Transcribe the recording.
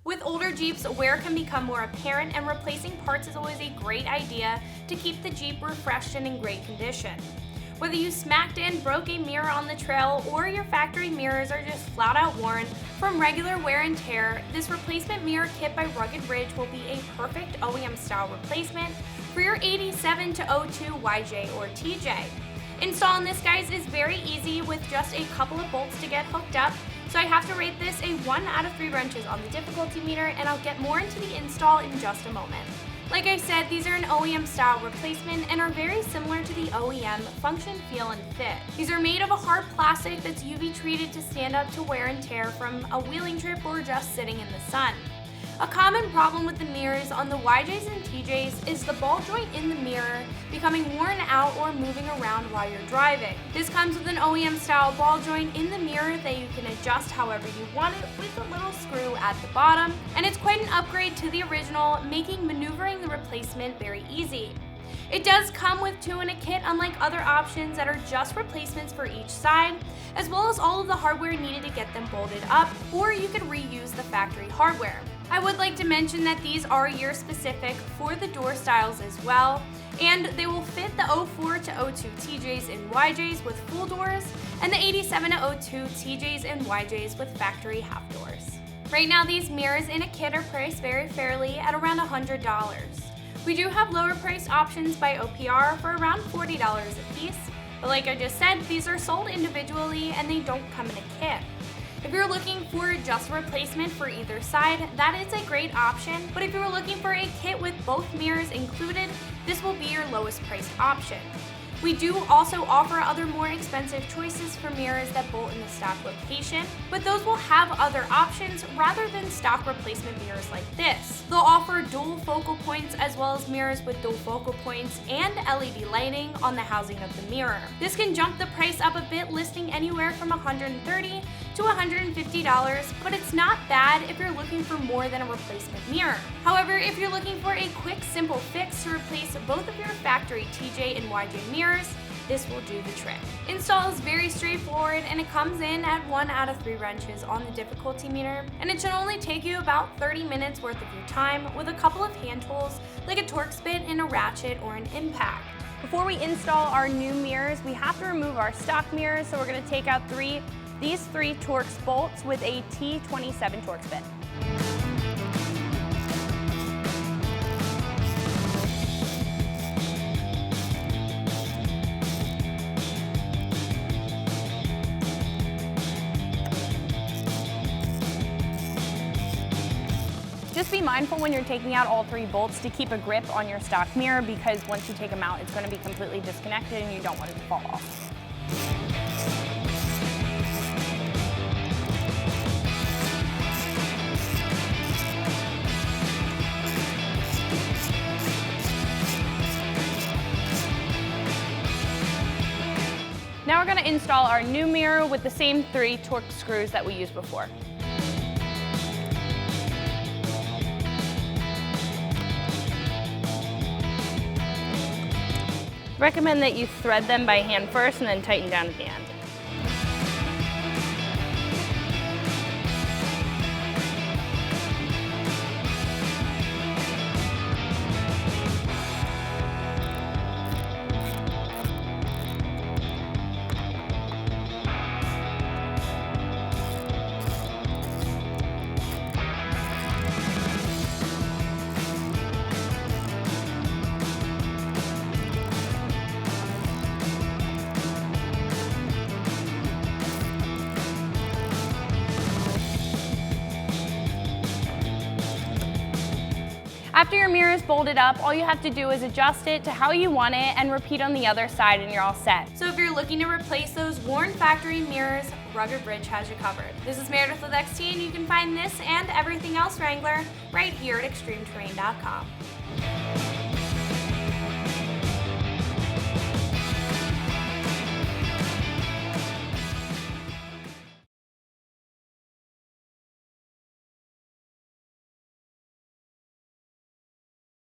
With older Jeeps, wear can become more apparent, and replacing parts is always a great idea to keep the Jeep refreshed and in great condition. Whether you smacked and broke a mirror on the trail or your factory mirrors are just flat out worn from regular wear and tear, this replacement mirror kit by Rugged Ridge will be a perfect OEM style replacement for your 87 to 02 YJ or TJ. Installing this, guys, is very easy with just a couple of bolts to get hooked up, so I have to rate this a 1 out of 3 wrenches on the difficulty meter, and I'll get more into the install in just a moment. Like I said, these are an OEM style replacement and are very similar to the OEM function, feel, and fit. These are made of a hard plastic that's UV treated to stand up to wear and tear from a wheeling trip or just sitting in the sun. A common problem with the mirrors on the YJs and TJs is the ball joint in the mirror becoming worn out or moving around while you're driving. This comes with an OEM style ball joint in the mirror that you can adjust however you want it with a little screw at the bottom, and it's quite an upgrade to the original, making maneuvering the replacement very easy. It does come with 2 in a kit, unlike other options that are just replacements for each side, as well as all of the hardware needed to get them bolted up, or you could reuse the factory hardware. I would like to mention that these are year specific for the door styles as well, and they will fit the 04 to 02 TJs and YJs with full doors, and the 87 to 02 TJs and YJs with factory half doors. Right now, these mirrors in a kit are priced very fairly at around $100. We do have lower priced options by OPR for around $40 a piece, but like I just said, these are sold individually and they don't come in a kit. If you're looking for just a replacement for either side, that is a great option, but if you're looking for a kit with both mirrors included, this will be your lowest priced option. We do also offer other more expensive choices for mirrors that bolt in the stock location, but those will have other options rather than stock replacement mirrors like this. They'll offer dual focal points as well as mirrors with dual focal points and LED lighting on the housing of the mirror. This can jump the price up a bit, listing anywhere from $130 to $150, but it's not bad if you're looking for more than a replacement mirror. However, if you're looking for a quick, simple fix to replace both of your factory TJ and YJ mirrors, this will do the trick. Install is very straightforward and it comes in at 1 out of 3 wrenches on the difficulty meter, and it should only take you about 30 minutes worth of your time with a couple of hand tools like a Torx bit and a ratchet or an impact. Before we install our new mirrors, we have to remove our stock mirrors, so we're going to take out these 3 Torx bolts with a T27 Torx bit. Just be mindful when you're taking out all 3 bolts to keep a grip on your stock mirror, because once you take them out, it's going to be completely disconnected and you don't want it to fall off. Now we're going to install our new mirror with the same 3 Torx screws that we used before. Recommend that you thread them by hand first and then tighten down at the end. After your mirror is bolted up, all you have to do is adjust it to how you want it and repeat on the other side and you're all set. So if you're looking to replace those worn factory mirrors, Rugged Ridge has you covered. This is Meredith with XT, and you can find this and everything else Wrangler right here at ExtremeTerrain.com.